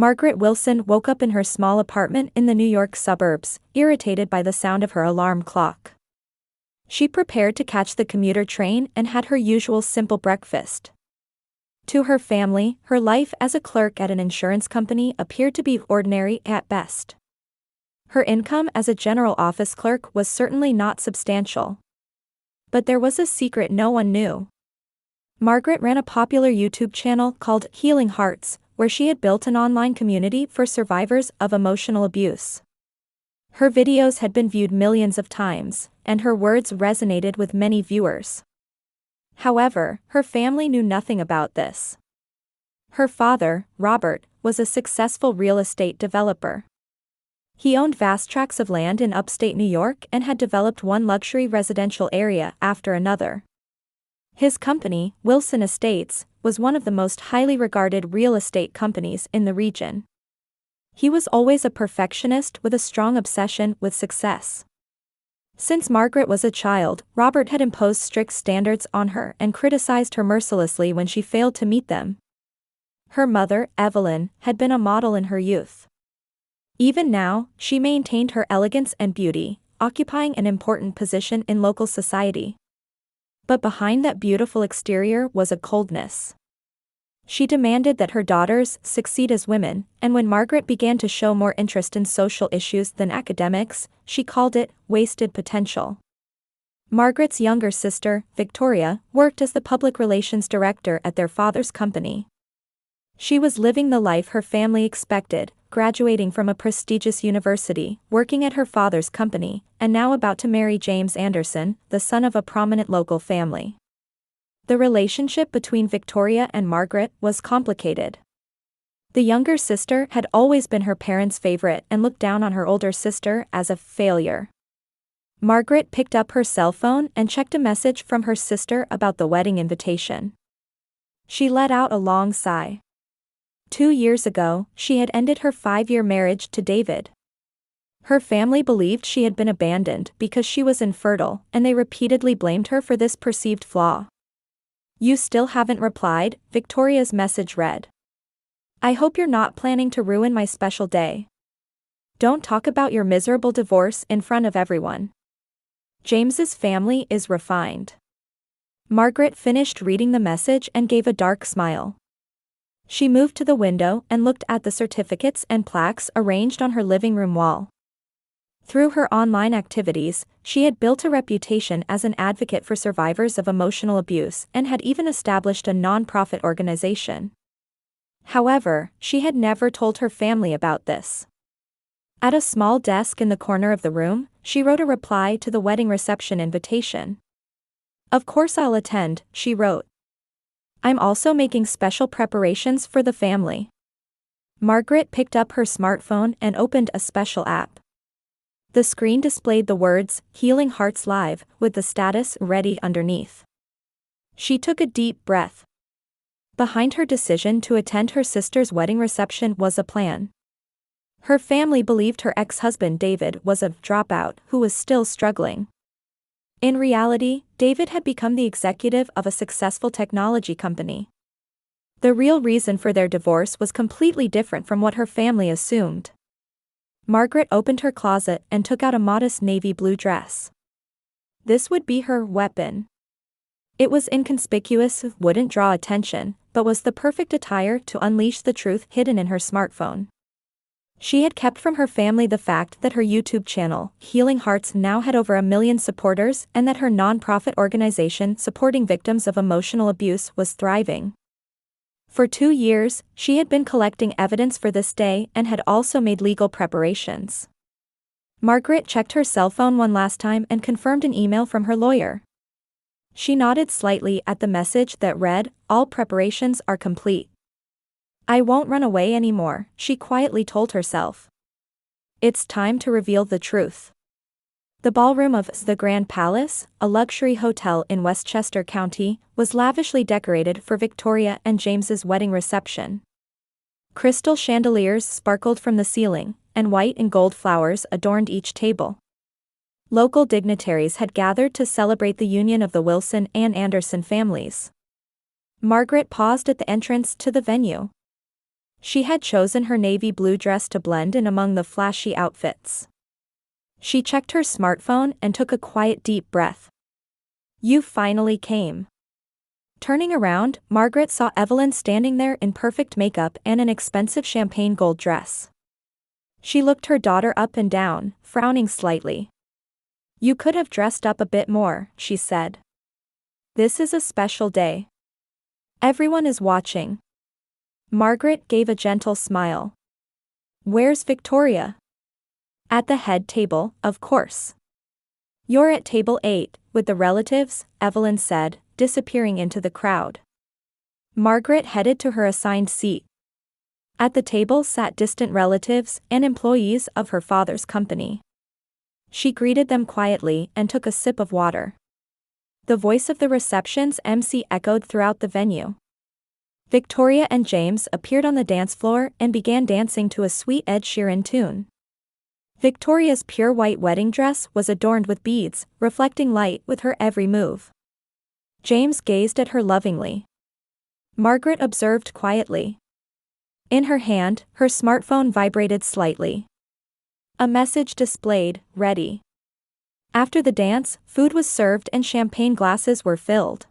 Margaret Wilson woke up in her small apartment in the New York suburbs, irritated by the sound of her alarm clock. She prepared to catch the commuter train and had her usual simple breakfast. To her family, her life as a clerk at an insurance company appeared to be ordinary at best. Her income as a general office clerk was certainly not substantial. But there was a secret no one knew. Margaret ran a popular YouTube channel called Healing Hearts, where she had built an online community for survivors of emotional abuse. Her videos had been viewed millions of times, and her words resonated with many viewers. However, her family knew nothing about this. Her father, Robert, was a successful real estate developer. He owned vast tracts of land in upstate New York and had developed one luxury residential area after another. His company, Wilson Estates, was one of the most highly regarded real estate companies in the region. He was always a perfectionist with a strong obsession with success. Since Margaret was a child, Robert had imposed strict standards on her and criticized her mercilessly when she failed to meet them. Her mother, Evelyn, had been a model in her youth. Even now, she maintained her elegance and beauty, occupying an important position in local society. But behind that beautiful exterior was a coldness. She demanded that her daughters succeed as women, and when Margaret began to show more interest in social issues than academics, she called it wasted potential. Margaret's younger sister, Victoria, worked as the public relations director at their father's company. She was living the life her family expected, graduating from a prestigious university, working at her father's company, and now about to marry James Anderson, the son of a prominent local family. The relationship between Victoria and Margaret was complicated. The younger sister had always been her parents' favorite and looked down on her older sister as a failure. Margaret picked up her cell phone and checked a message from her sister about the wedding invitation. She let out a long sigh. 2 years ago, she had ended her 5-year marriage to David. Her family believed she had been abandoned because she was infertile, and they repeatedly blamed her for this perceived flaw. "You still haven't replied," Victoria's message read. "I hope you're not planning to ruin my special day. Don't talk about your miserable divorce in front of everyone. James's family is refined." Margaret finished reading the message and gave a dark smile. She moved to the window and looked at the certificates and plaques arranged on her living room wall. Through her online activities, she had built a reputation as an advocate for survivors of emotional abuse and had even established a non-profit organization. However, she had never told her family about this. At a small desk in the corner of the room, she wrote a reply to the wedding reception invitation. "Of course I'll attend," she wrote. "I'm also making special preparations for the family." Margaret picked up her smartphone and opened a special app. The screen displayed the words, "Healing Hearts Live," with the status ready underneath. She took a deep breath. Behind her decision to attend her sister's wedding reception was a plan. Her family believed her ex-husband David was a dropout who was still struggling. In reality, David had become the executive of a successful technology company. The real reason for their divorce was completely different from what her family assumed. Margaret opened her closet and took out a modest navy blue dress. This would be her weapon. It was inconspicuous, wouldn't draw attention, but was the perfect attire to unleash the truth hidden in her smartphone. She had kept from her family the fact that her YouTube channel, Healing Hearts, now had over 1 million supporters and that her non-profit organization supporting victims of emotional abuse was thriving. For 2 years, she had been collecting evidence for this day and had also made legal preparations. Margaret checked her cell phone one last time and confirmed an email from her lawyer. She nodded slightly at the message that read, "All preparations are complete." "I won't run away anymore," she quietly told herself. It's time to reveal the truth. The ballroom of the Grand Palace, a luxury hotel in Westchester County, was lavishly decorated for Victoria and James's wedding reception. Crystal chandeliers sparkled from the ceiling, and white and gold flowers adorned each table. Local dignitaries had gathered to celebrate the union of the Wilson and Anderson families. Margaret paused at the entrance to the venue. She had chosen her navy blue dress to blend in among the flashy outfits. She checked her smartphone and took a quiet deep breath. You finally came. Turning around, Margaret saw Evelyn standing there in perfect makeup and an expensive champagne gold dress. She looked her daughter up and down, frowning slightly. You could have dressed up a bit more, she said. This is a special day. Everyone is watching. Margaret gave a gentle smile. Where's Victoria? At the head table, of course. You're at table 8, with the relatives, Evelyn said, disappearing into the crowd. Margaret headed to her assigned seat. At the table sat distant relatives and employees of her father's company. She greeted them quietly and took a sip of water. The voice of the reception's MC echoed throughout the venue. Victoria and James appeared on the dance floor and began dancing to a sweet Ed Sheeran tune. Victoria's pure white wedding dress was adorned with beads, reflecting light with her every move. James gazed at her lovingly. Margaret observed quietly. In her hand, her smartphone vibrated slightly. A message displayed, ready. After the dance, food was served and champagne glasses were filled.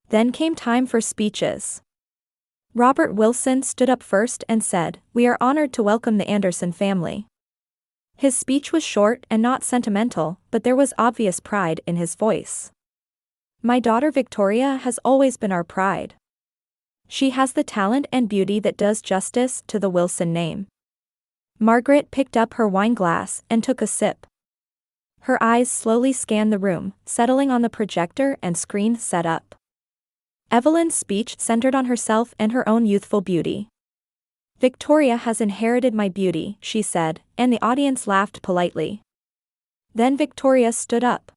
Then came time for speeches. Robert Wilson stood up first and said, "We are honored to welcome the Anderson family." His speech was short and not sentimental, but there was obvious pride in his voice. My daughter Victoria has always been our pride. She has the talent and beauty that does justice to the Wilson name. Margaret picked up her wine glass and took a sip. Her eyes slowly scanned the room, settling on the projector and screen set up. Evelyn's speech centered on herself and her own youthful beauty. Victoria has inherited my beauty, she said, and the audience laughed politely. Then Victoria stood up.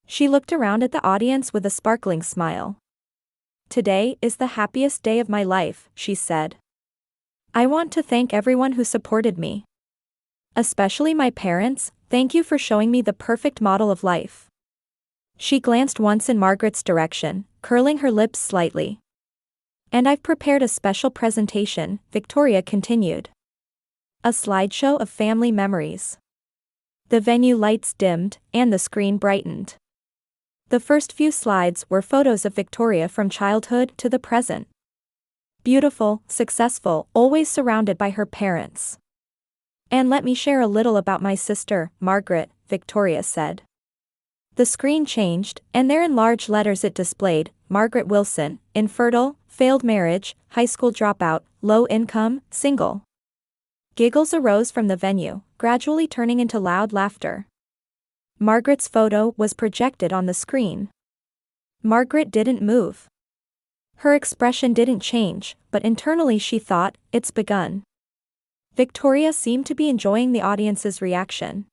She looked around at the audience with a sparkling smile. Today is the happiest day of my life, she said. I want to thank everyone who supported me. Especially my parents, thank you for showing me the perfect model of life. She glanced once in Margaret's direction, curling her lips slightly. And I've prepared a special presentation, Victoria continued. A slideshow of family memories. The venue lights dimmed, and the screen brightened. The first few slides were photos of Victoria from childhood to the present. Beautiful, successful, always surrounded by her parents. And let me share a little about my sister, Margaret, Victoria said. The screen changed, and there in large letters it displayed, Margaret Wilson, infertile, failed marriage, high school dropout, low income, single. Giggles arose from the venue, gradually turning into loud laughter. Margaret's photo was projected on the screen. Margaret didn't move. Her expression didn't change, but internally she thought, it's begun. Victoria seemed to be enjoying the audience's reaction.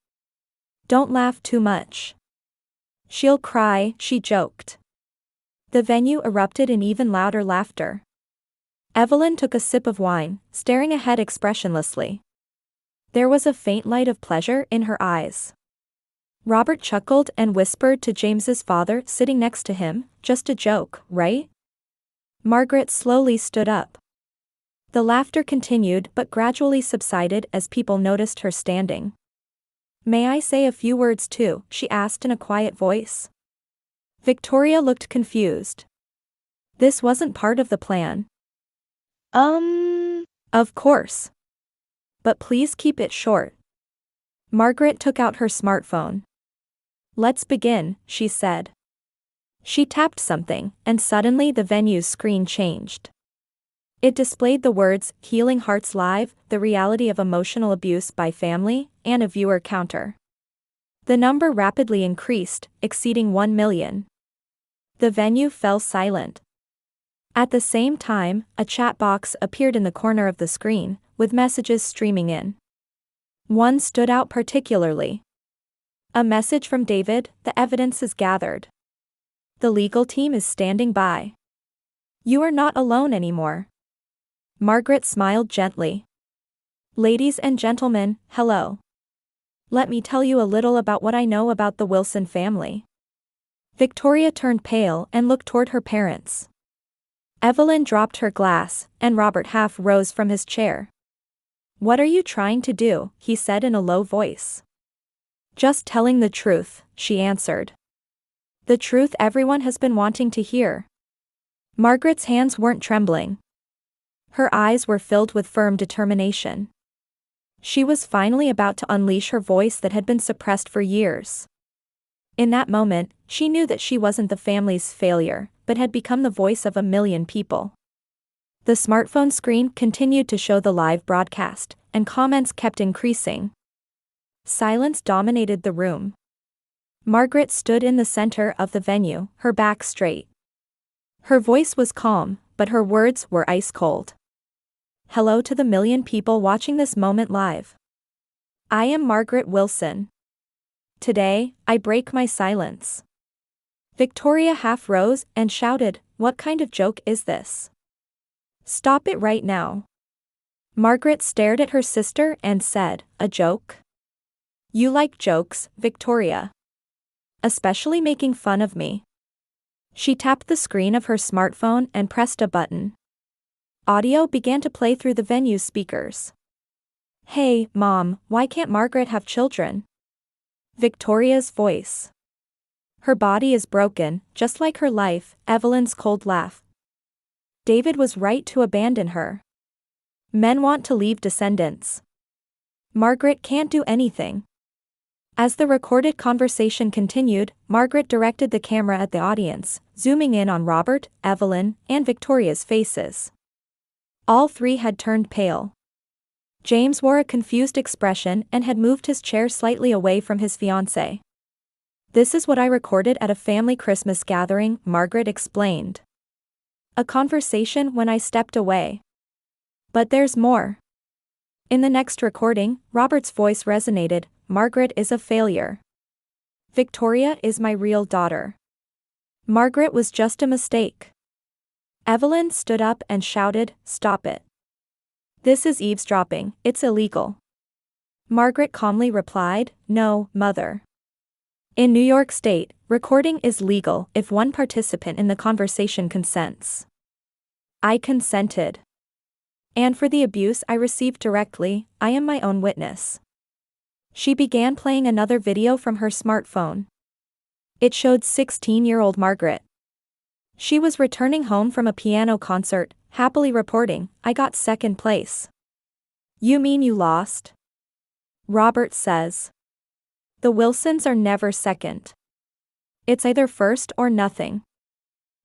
Don't laugh too much. She'll cry, she joked. The venue erupted in even louder laughter. Evelyn took a sip of wine, staring ahead expressionlessly. There was a faint light of pleasure in her eyes. Robert chuckled and whispered to James's father sitting next to him, just a joke, right? Margaret slowly stood up. The laughter continued but gradually subsided as people noticed her standing. May I say a few words too? She asked in a quiet voice. Victoria looked confused. This wasn't part of the plan. Of course. But please keep it short. Margaret took out her smartphone. Let's begin, she said. She tapped something, and suddenly the venue's screen changed. It displayed the words, Healing Hearts Live, the reality of emotional abuse by family, and a viewer counter. The number rapidly increased, exceeding 1 million. The venue fell silent. At the same time, a chat box appeared in the corner of the screen, with messages streaming in. One stood out particularly. A message from David, the evidence is gathered. The legal team is standing by. You are not alone anymore. Margaret smiled gently. Ladies and gentlemen, hello. Let me tell you a little about what I know about the Wilson family. Victoria turned pale and looked toward her parents. Evelyn dropped her glass, and Robert half rose from his chair. "What are you trying to do?" he said in a low voice. "Just telling the truth," she answered. "The truth everyone has been wanting to hear." Margaret's hands weren't trembling. Her eyes were filled with firm determination. She was finally about to unleash her voice that had been suppressed for years. In that moment, she knew that she wasn't the family's failure, but had become the voice of a million people. The smartphone screen continued to show the live broadcast, and comments kept increasing. Silence dominated the room. Margaret stood in the center of the venue, her back straight. Her voice was calm, but her words were ice cold. "Hello to the million people watching this moment live. I am Margaret Wilson. Today, I break my silence." Victoria half rose and shouted, "What kind of joke is this? Stop it right now." Margaret stared at her sister and said, "A joke? You like jokes, Victoria. Especially making fun of me." She tapped the screen of her smartphone and pressed a button. Audio began to play through the venue's speakers. "Hey, Mom, why can't Margaret have children?" Victoria's voice. "Her body is broken, just like her life," Evelyn's cold laugh. "David was right to abandon her. Men want to leave descendants. Margaret can't do anything." As the recorded conversation continued, Margaret directed the camera at the audience, zooming in on Robert, Evelyn, and Victoria's faces. All three had turned pale. James wore a confused expression and had moved his chair slightly away from his fiancée. "This is what I recorded at a family Christmas gathering," Margaret explained. "A conversation when I stepped away. But there's more." In the next recording, Robert's voice resonated, "Margaret is a failure. Victoria is my real daughter. Margaret was just a mistake." Evelyn stood up and shouted, "Stop it. This is eavesdropping, it's illegal." Margaret calmly replied, "No, Mother. In New York State, recording is legal if one participant in the conversation consents. I consented. And for the abuse I received directly, I am my own witness." She began playing another video from her smartphone. It showed 16-year-old Margaret. She was returning home from a piano concert, happily reporting, "I got second place." "You mean you lost?" Robert says. "The Wilsons are never second. It's either first or nothing."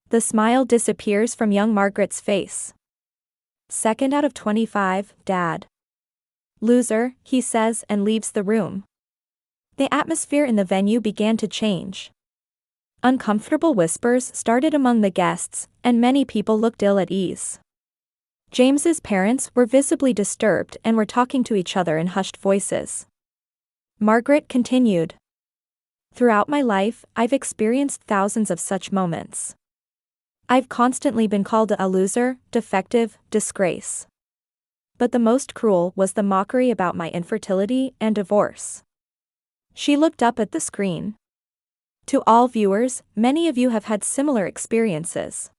The smile disappears from young Margaret's face. "Second out of 25, Dad." "Loser," he says and leaves the room. The atmosphere in the venue began to change. Uncomfortable whispers started among the guests, and many people looked ill at ease. James's parents were visibly disturbed and were talking to each other in hushed voices. Margaret continued. "Throughout my life, I've experienced thousands of such moments. I've constantly been called a loser, defective, disgrace. But the most cruel was the mockery about my infertility and divorce." She looked up at the screen. To all viewers, many of you have had similar experiences.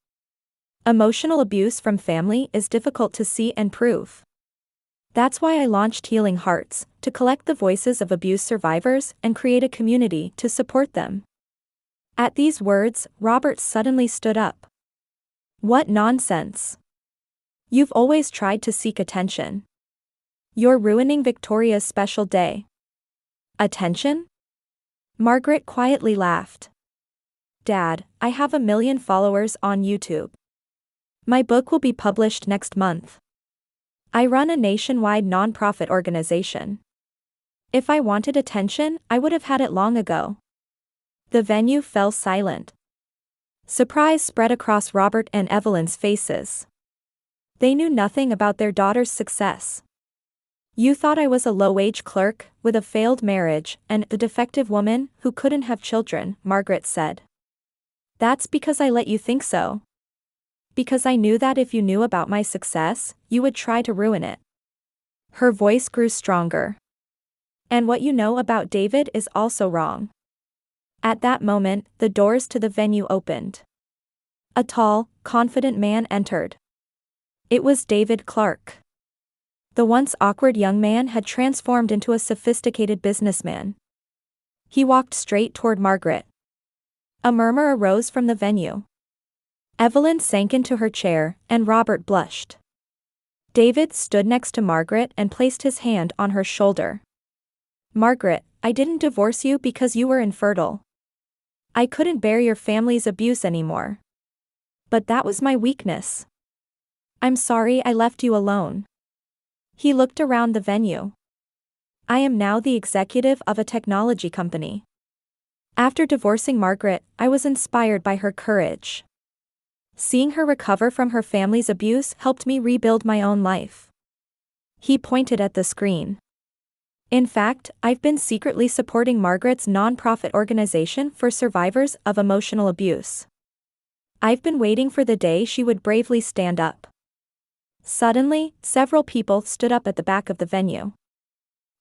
Emotional abuse from family is difficult to see and prove. That's why I launched Healing Hearts, to collect the voices of abuse survivors and create a community to support them. At these words, Robert suddenly stood up. "What nonsense. You've always tried to seek attention. You're ruining Victoria's special day." "Attention?" Margaret quietly laughed. "Dad, I have 1 million followers on YouTube. My book will be published next month. I run a nationwide nonprofit organization. If I wanted attention, I would have had it long ago." The venue fell silent. Surprise spread across Robert and Evelyn's faces. They knew nothing about their daughter's success. "You thought I was a low-wage clerk, with a failed marriage, and a defective woman who couldn't have children," Margaret said. "That's because I let you think so. Because I knew that if you knew about my success, you would try to ruin it." Her voice grew stronger. "And what you know about David is also wrong." At that moment, the doors to the venue opened. A tall, confident man entered. It was David Clark. The once awkward young man had transformed into a sophisticated businessman. He walked straight toward Margaret. A murmur arose from the venue. Evelyn sank into her chair, and Robert blushed. David stood next to Margaret and placed his hand on her shoulder. "Margaret, I didn't divorce you because you were infertile. I couldn't bear your family's abuse anymore. But that was my weakness. I'm sorry I left you alone." He looked around the venue. "I am now the executive of a technology company. After divorcing Margaret, I was inspired by her courage. Seeing her recover from her family's abuse helped me rebuild my own life." He pointed at the screen. "In fact, I've been secretly supporting Margaret's nonprofit organization for survivors of emotional abuse. I've been waiting for the day she would bravely stand up." Suddenly, several people stood up at the back of the venue.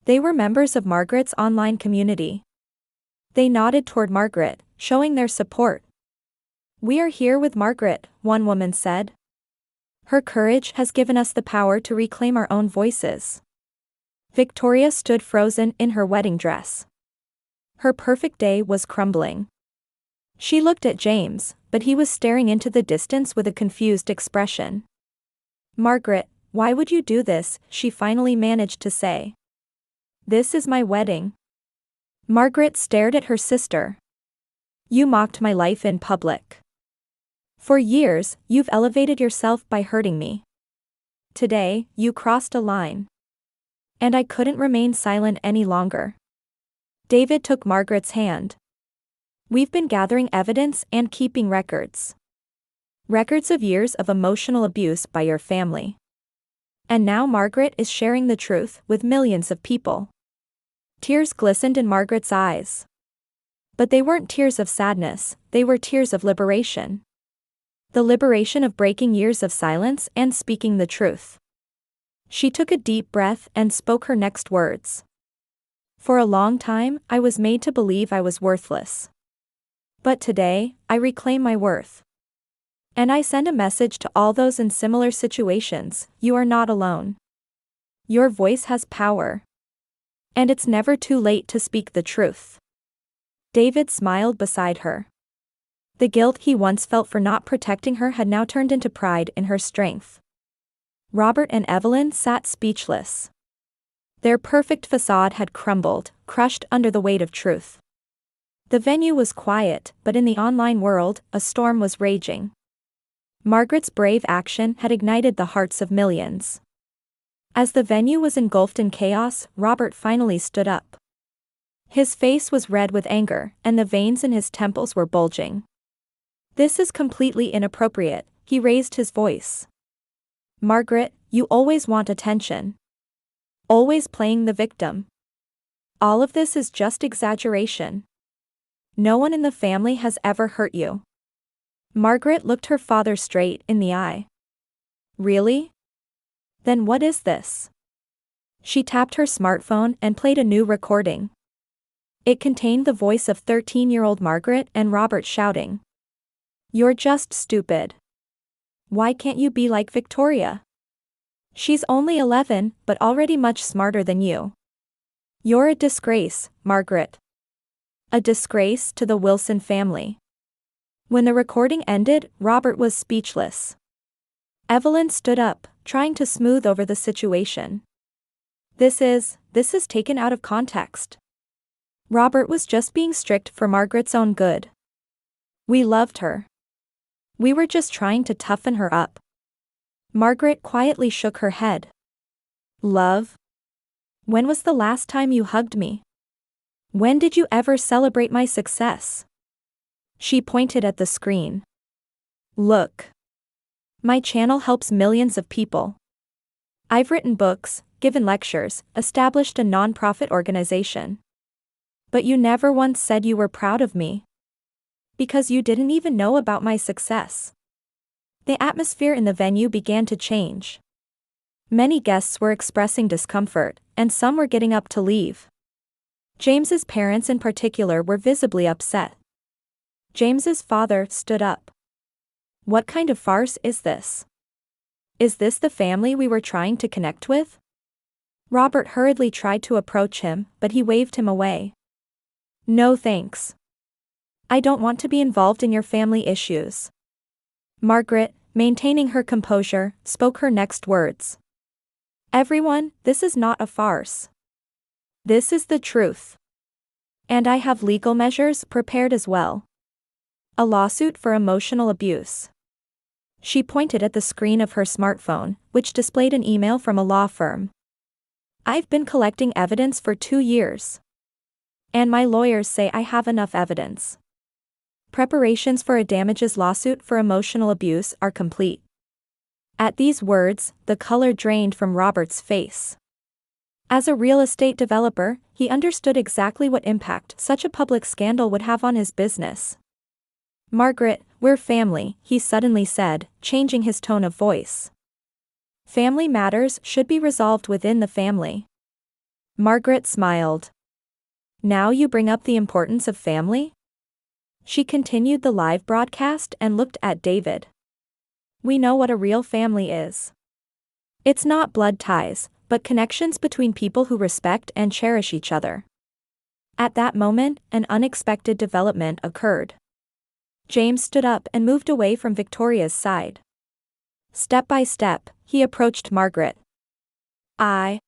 They were members of Margaret's online community. They nodded toward Margaret, showing their support. "We are here with Margaret," one woman said. "Her courage has given us the power to reclaim our own voices." Victoria stood frozen in her wedding dress. Her perfect day was crumbling. She looked at James, but he was staring into the distance with a confused expression. "Margaret, why would you do this?" she finally managed to say. "This is my wedding." Margaret stared at her sister. "You mocked my life in public. For years, you've elevated yourself by hurting me. Today, you crossed a line. And I couldn't remain silent any longer." David took Margaret's hand. "We've been gathering evidence and keeping records. Records of years of emotional abuse by your family. And now Margaret is sharing the truth with millions of people." Tears glistened in Margaret's eyes. But they weren't tears of sadness, they were tears of liberation. The liberation of breaking years of silence and speaking the truth. She took a deep breath and spoke her next words. "For a long time, I was made to believe I was worthless. But today, I reclaim my worth. And I send a message to all those in similar situations: you are not alone. Your voice has power. And it's never too late to speak the truth." David smiled beside her. The guilt he once felt for not protecting her had now turned into pride in her strength. Robert and Evelyn sat speechless. Their perfect facade had crumbled, crushed under the weight of truth. The venue was quiet, but in the online world, a storm was raging. Margaret's brave action had ignited the hearts of millions. As the venue was engulfed in chaos, Robert finally stood up. His face was red with anger, and the veins in his temples were bulging. "This is completely inappropriate," he raised his voice. "Margaret, you always want attention. Always playing the victim. All of this is just exaggeration. No one in the family has ever hurt you." Margaret looked her father straight in the eye. "Really? Then what is this?" She tapped her smartphone and played a new recording. It contained the voice of 13-year-old Margaret and Robert shouting, "You're just stupid. Why can't you be like Victoria? She's only 11, but already much smarter than you. You're a disgrace, Margaret. A disgrace to the Wilson family." When the recording ended, Robert was speechless. Evelyn stood up, trying to smooth over the situation. This is taken out of context. Robert was just being strict for Margaret's own good. We loved her. We were just trying to toughen her up." Margaret quietly shook her head. "Love? When was the last time you hugged me? When did you ever celebrate my success?" She pointed at the screen. "Look. My channel helps millions of people. I've written books, given lectures, established a nonprofit organization. But you never once said you were proud of me. Because you didn't even know about my success." The atmosphere in the venue began to change. Many guests were expressing discomfort, and some were getting up to leave. James's parents in particular were visibly upset. James's father stood up. What kind of farce is this? Is this the family we were trying to connect with? Robert hurriedly tried to approach him, but he waved him away. No thanks. I don't want to be involved in your family issues. Margaret, maintaining her composure, spoke her next words. Everyone, this is not a farce. This is the truth. And I have legal measures prepared as well. A lawsuit for emotional abuse. She pointed at the screen of her smartphone, which displayed an email from a law firm. I've been collecting evidence for 2 years. And my lawyers say I have enough evidence. Preparations for a damages lawsuit for emotional abuse are complete. At these words, the color drained from Robert's face. As a real estate developer, he understood exactly what impact such a public scandal would have on his business. Margaret, we're family, he suddenly said, changing his tone of voice. Family matters should be resolved within the family. Margaret smiled. Now you bring up the importance of family? She continued the live broadcast and looked at David. We know what a real family is. It's not blood ties, but connections between people who respect and cherish each other. At that moment, an unexpected development occurred. James stood up and moved away from Victoria's side. Step by step, he approached Margaret. I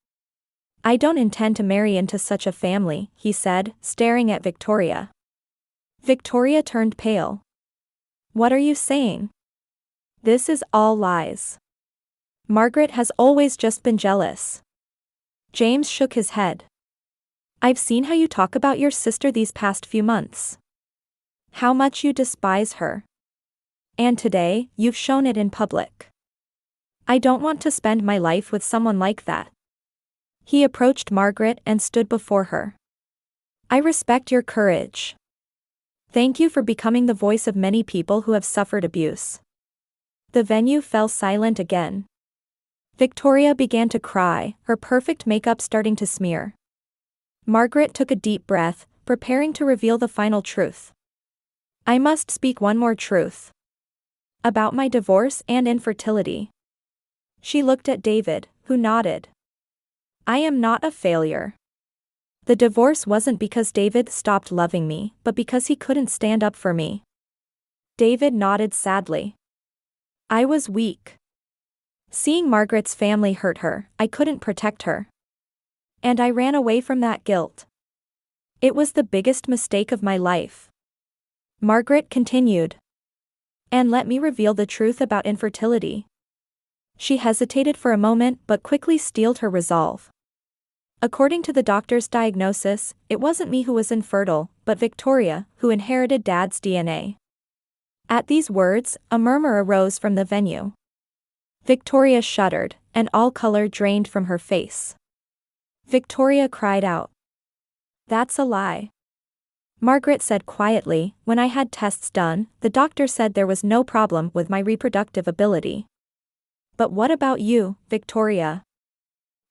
don't intend to marry into such a family, he said, staring at Victoria. Victoria turned pale. What are you saying? This is all lies. Margaret has always just been jealous. James shook his head. I've seen how you talk about your sister these past few months. How much you despise her. And today, you've shown it in public. I don't want to spend my life with someone like that. He approached Margaret and stood before her. I respect your courage. Thank you for becoming the voice of many people who have suffered abuse. The venue fell silent again. Victoria began to cry, her perfect makeup starting to smear. Margaret took a deep breath, preparing to reveal the final truth. I must speak one more truth. About my divorce and infertility. She looked at David, who nodded. I am not a failure. The divorce wasn't because David stopped loving me, but because he couldn't stand up for me. David nodded sadly. I was weak. Seeing Margaret's family hurt her, I couldn't protect her. And I ran away from that guilt. It was the biggest mistake of my life. Margaret continued. And let me reveal the truth about infertility. She hesitated for a moment but quickly steeled her resolve. According to the doctor's diagnosis, it wasn't me who was infertile, but Victoria, who inherited Dad's DNA. At these words, a murmur arose from the venue. Victoria shuddered, and all color drained from her face. Victoria cried out. That's a lie. Margaret said quietly, when I had tests done, the doctor said there was no problem with my reproductive ability. But what about you, Victoria?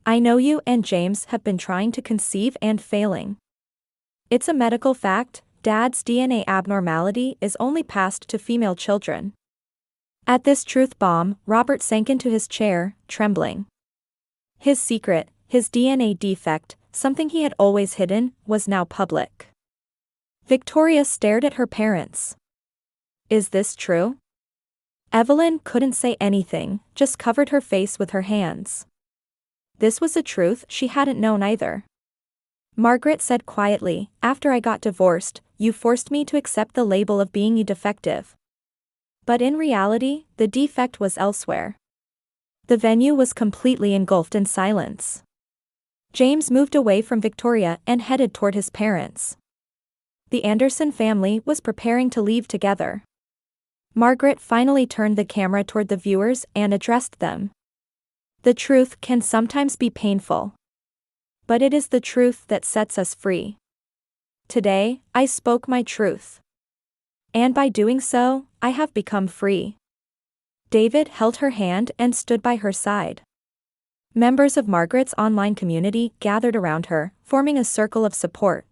I know you and James have been trying to conceive and failing. It's a medical fact, Dad's DNA abnormality is only passed to female children. At this truth bomb, Robert sank into his chair, trembling. His secret, his DNA defect, something he had always hidden, was now public. Victoria stared at her parents. Is this true? Evelyn couldn't say anything, just covered her face with her hands. This was a truth she hadn't known either. Margaret said quietly, after I got divorced, you forced me to accept the label of being a defective. But in reality, the defect was elsewhere. The venue was completely engulfed in silence. James moved away from Victoria and headed toward his parents. The Anderson family was preparing to leave together. Margaret finally turned the camera toward the viewers and addressed them. The truth can sometimes be painful. But it is the truth that sets us free. Today, I spoke my truth. And by doing so, I have become free. David held her hand and stood by her side. Members of Margaret's online community gathered around her, forming a circle of support.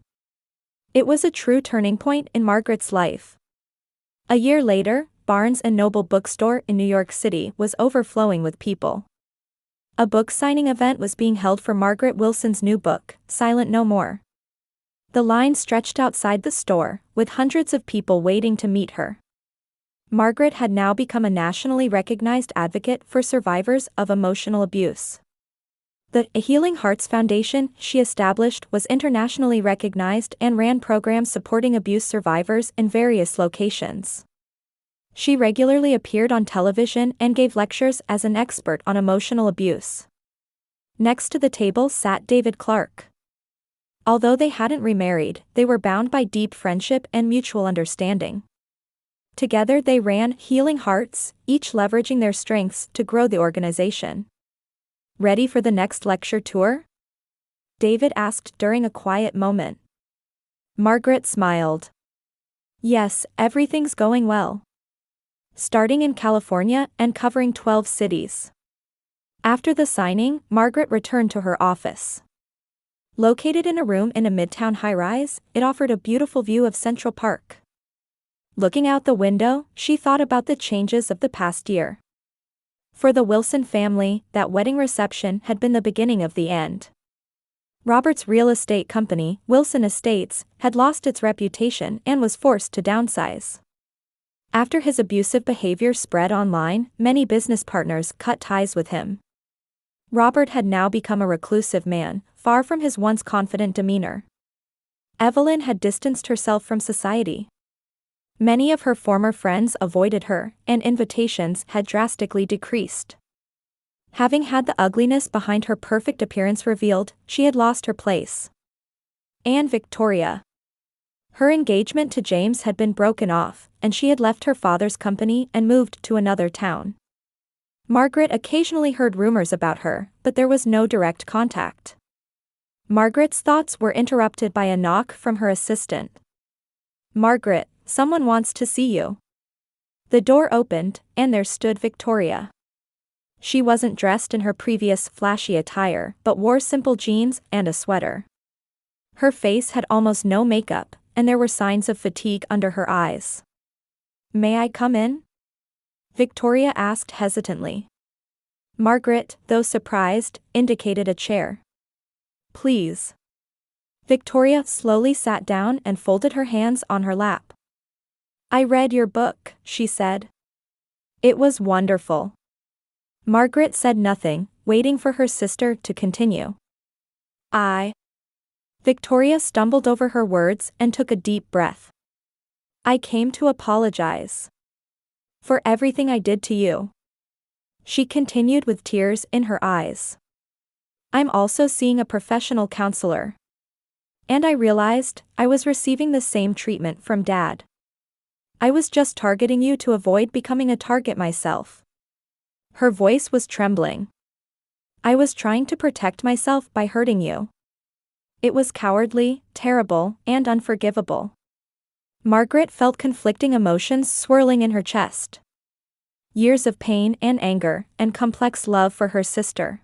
It was a true turning point in Margaret's life. A year later, Barnes & Noble bookstore in New York City was overflowing with people. A book signing event was being held for Margaret Wilson's new book, Silent No More. The line stretched outside the store, with hundreds of people waiting to meet her. Margaret had now become a nationally recognized advocate for survivors of emotional abuse. The Healing Hearts Foundation she established was internationally recognized and ran programs supporting abuse survivors in various locations. She regularly appeared on television and gave lectures as an expert on emotional abuse. Next to the table sat David Clark. Although they hadn't remarried, they were bound by deep friendship and mutual understanding. Together they ran Healing Hearts, each leveraging their strengths to grow the organization. "Ready for the next lecture tour?" David asked during a quiet moment. Margaret smiled. "Yes, everything's going well. Starting in California and covering 12 cities." After the signing, Margaret returned to her office. Located in a room in a midtown high-rise, it offered a beautiful view of Central Park. Looking out the window, she thought about the changes of the past year. For the Wilson family, that wedding reception had been the beginning of the end. Robert's real estate company, Wilson Estates, had lost its reputation and was forced to downsize. After his abusive behavior spread online, many business partners cut ties with him. Robert had now become a reclusive man, far from his once confident demeanor. Evelyn had distanced herself from society. Many of her former friends avoided her, and invitations had drastically decreased. Having had the ugliness behind her perfect appearance revealed, she had lost her place. And Victoria. Her engagement to James had been broken off, and she had left her father's company and moved to another town. Margaret occasionally heard rumors about her, but there was no direct contact. Margaret's thoughts were interrupted by a knock from her assistant. "Margaret, someone wants to see you." The door opened, and there stood Victoria. She wasn't dressed in her previous flashy attire, but wore simple jeans and a sweater. Her face had almost no makeup, and there were signs of fatigue under her eyes. "May I come in?" Victoria asked hesitantly. Margaret, though surprised, indicated a chair. "Please." Victoria slowly sat down and folded her hands on her lap. "I read your book," she said. "It was wonderful." Margaret said nothing, waiting for her sister to continue. Victoria stumbled over her words and took a deep breath. "I came to apologize. For everything I did to you." She continued with tears in her eyes. "I'm also seeing a professional counselor. And I realized I was receiving the same treatment from Dad. I was just targeting you to avoid becoming a target myself." Her voice was trembling. "I was trying to protect myself by hurting you. It was cowardly, terrible, and unforgivable." Margaret felt conflicting emotions swirling in her chest. Years of pain and anger, and complex love for her sister.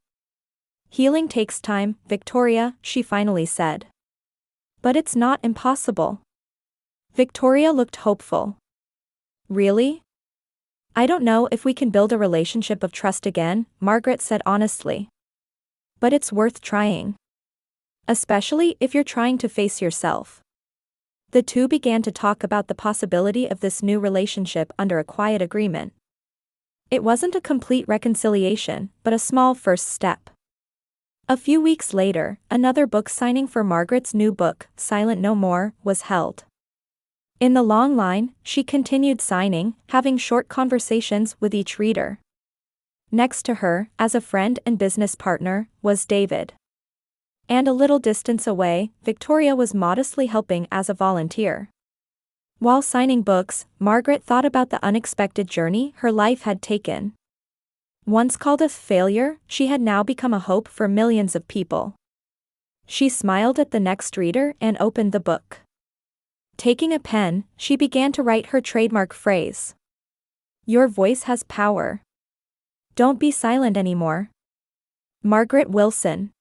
"Healing takes time, Victoria," she finally said. "But it's not impossible." Victoria looked hopeful. "Really? I don't know if we can build a relationship of trust again," Margaret said honestly. "But it's worth trying. Especially if you're trying to face yourself." The two began to talk about the possibility of this new relationship under a quiet agreement. It wasn't a complete reconciliation, but a small first step. A few weeks later, another book signing for Margaret's new book, Silent No More, was held. In the long line, she continued signing, having short conversations with each reader. Next to her, as a friend and business partner, was David. And a little distance away, Victoria was modestly helping as a volunteer. While signing books, Margaret thought about the unexpected journey her life had taken. Once called a failure, she had now become a hope for millions of people. She smiled at the next reader and opened the book. Taking a pen, she began to write her trademark phrase. "Your voice has power. Don't be silent anymore." Margaret Wilson.